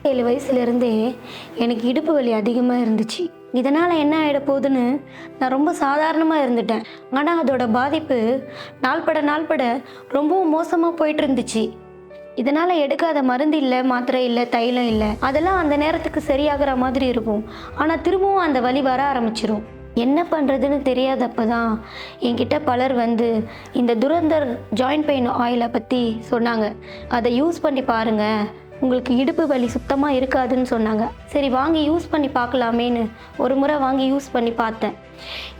27 வயசுலேருந்தே எனக்கு இடுப்பு வலி அதிகமாக இருந்துச்சு. இதனால் என்ன ஆகிட போகுதுன்னு நான் ரொம்ப சாதாரணமாக இருந்துட்டேன். ஆனால் அதோட பாதிப்பு நாள்பட ரொம்பவும் மோசமாக போயிட்டு இருந்துச்சு. இதனால் எடுக்காத மருந்து இல்லை, மாத்திரை இல்லை, தைலம் இல்லை. அதெல்லாம் அந்த நேரத்துக்கு சரியாகிற மாதிரி இருக்கும். ஆனால் திரும்பவும் அந்த வலி வர ஆரம்பிச்சிரும். என்ன பண்ணுறதுன்னு தெரியாதப்ப தான் என்கிட்ட பலர் வந்து இந்த துரந்தர் ஜாயிண்ட் பெயின் ஆயிலை பற்றி சொன்னாங்க. அதை யூஸ் பண்ணி பாருங்கள், உங்களுக்கு இடுப்பு வலி சுத்தமாக இருக்காதுன்னு சொன்னாங்க. சரி வாங்கி யூஸ் பண்ணி பார்க்கலாமேன்னு ஒரு முறை வாங்கி யூஸ் பண்ணி பார்த்தேன்.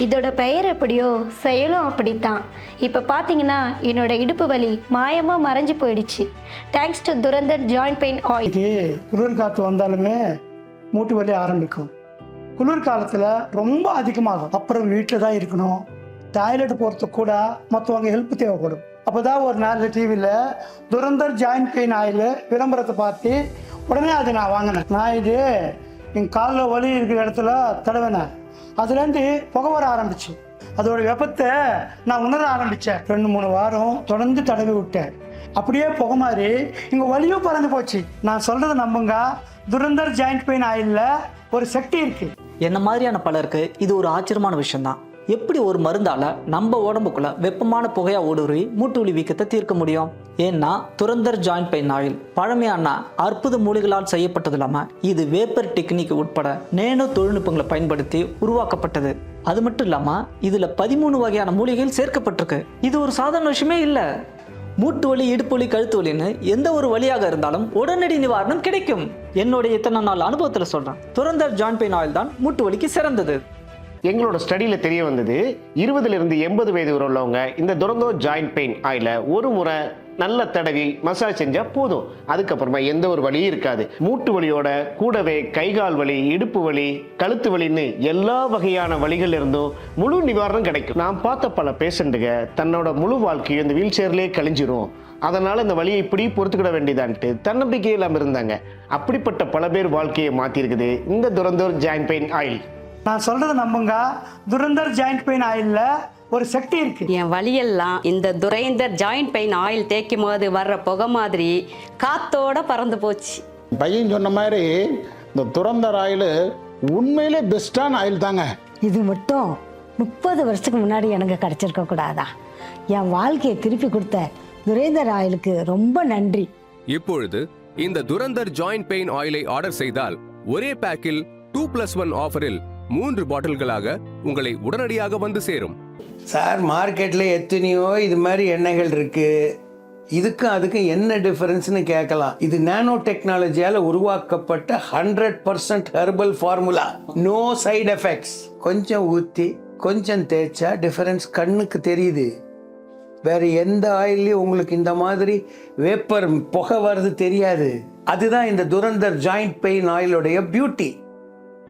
இதோட பெயர் எப்படியோ செயலும் அப்படித்தான். இப்போ பார்த்தீங்கன்னா என்னோட இடுப்பு வலி மாயமாக மறைஞ்சு போயிடுச்சு. Thanks to Durandhar joint pain oil. குளிர் காற்று வந்தாலுமே மூட்டு வலி ஆரம்பிக்கும். குளிர் காலத்தில் ரொம்ப அதிகமாகும். அப்புறம் வீட்டில் தான் இருக்கணும். டாய்லெட் போகிறதுக்கு கூட மற்றவங்க ஹெல்ப் தேவைப்படும். அப்போ தான் ஒரு நாள் டிவியில் துரந்தர் ஜாயிண்ட் பெயின் ஆயில் விளம்பரத்தை பார்த்து உடனே அதை நான் வாங்கினேன். நான் இது என் காலில் வலி இருக்கிற இடத்துல தடவினேன். அதுலேருந்து புகை வர ஆரம்பிச்சு. அதோட வெப்பத்தை நான் உணர ஆரம்பித்தேன். 2-3 வாரம் தொடர்ந்து தடவி விட்டேன். அப்படியே புகை மாதிரி இங்கே வலியும் பறந்து போச்சு. நான் சொல்கிறத நம்புங்க, துரந்தர் ஜாயிண்ட் பெயின் ஆயிலில் ஒரு சக்தி இருக்குது. என்ன மாதிரியான பலருக்கு இது ஒரு ஆச்சரியமான விஷயம்தான். எப்படி ஒரு மருந்தால நம்ம உடம்புக்குள்ள வெப்பமான புகையா ஊடுருவி மூட்டு வலி வீக்கத்தை தீர்க்க முடியும்? ஏன்னா துரந்தர் ஜாயிண்ட் பெயின் ஆயில் பழமையான அற்புத மூலிகளால் செய்யப்பட்டது இல்லாம இது வேப்பர் டெக்னிக் உட்பட நேனோ தொழில்நுட்பங்களை பயன்படுத்தி உருவாக்கப்பட்டது. அது மட்டும் இல்லாம இதுல 13 வகையான மூலிகைகள் சேர்க்கப்பட்டிருக்கு. இது ஒரு சாதாரண விஷயமே இல்லை. மூட்டு வலி, இடுப்பு வலி, கழுத்து வலின்னு எந்த ஒரு வலியாக இருந்தாலும் உடனடி நிவாரணம் கிடைக்கும். என்னுடைய இத்தனை நாள் அனுபவத்தில் சொல்றேன், துரந்தர் ஜாயிண்ட் பெயின் ஆயில் தான் மூட்டு வலிக்கு சிறந்தது. எங்களோட ஸ்டடியில் தெரிய வந்தது, 20லிருந்து 80 வயது வரை உள்ளவங்க இந்த துரந்தர் ஜாயிண்ட் பெயின் ஆயிலை ஒரு முறை நல்ல தடவி மசாஜ் செஞ்சா போதும். அதுக்கப்புறமா எந்த ஒரு வலியும் இருக்காது. மூட்டு வலியோட கூடவே கைகால் வலி, இடுப்பு வலி, கழுத்து வலின்னு எல்லா வகையான வலிகள் இருந்தும் முழு நிவாரணம் கிடைக்கும். நான் பார்த்த பல பேஷண்ட்டுங்க தன்னோட முழு வாழ்க்கையும் இந்த வீல் சேர்லேயே கழிஞ்சிரும், அதனால இந்த வலியை இப்படி பொறுத்துக்கிட வேண்டியதான்ட்டு தன்னம்பிக்கை இல்லாமல் இருந்தாங்க. அப்படிப்பட்ட பல பேர் வாழ்க்கையை மாற்றிருக்குது இந்த துரந்தர் ஜாயிண்ட் பெயின் ஆயில். நான் சொல்கிறத நம்புங்க, துரந்தர் ஜாயிண்ட் பெயின் ஆயிலில் ஒரு சக்தி இருக்கு. என் வலியெல்லாம் இந்த துரைந்தர் ஜாயிண்ட் பெயின் ஆயில் தேய்க்கும் போது வர்ற புகை மாதிரி காத்தோட பறந்து போச்சு. பையன் சொன்ன மாதிரி இந்த துரந்தர் ஆயில் உண்மையிலே பெஸ்டான ஆயில் தாங்க. இது மட்டும் 30 வருஷத்துக்கு முன்னாடி எனக்கு கிடைச்சிருக்க கூடாதா? என் வாழ்க்கையை திருப்பி கொடுத்த துரைந்தர் ஆயிலுக்கு ரொம்ப நன்றி. இப்பொழுது இந்த துரந்தர் ஜாயிண்ட் பெயின் ஆயிலை ஆர்டர் செய்தால் ஒரே பேக்கில் 2+1 ஆஃபரில் 3 பாட்டில்களாக உங்களை உடனடியாக வந்து சேரும். சார், மார்க்கெட்டில் எத்தனையோ இது மாதிரி எண்ணெய்கள் இருக்குது. இதுக்கும் அதுக்கும் என்ன டிஃபரன்ஸ்னு கேட்கலாம். இது நானோ டெக்னாலஜியால் உருவாக்கப்பட்ட 100% herbal formula. No side effects. கொஞ்சம் ஊற்றி கொஞ்சம் தேய்ச்சா டிஃபரன்ஸ் கண்ணுக்கு தெரியுது. வேறு எந்த ஆயிலையும் உங்களுக்கு இந்த மாதிரி வேப்பர் புகை வருது தெரியாது. அதுதான் இந்த துரந்தர் ஜாயிண்ட் பெயின் ஆயிலுடைய பியூட்டி.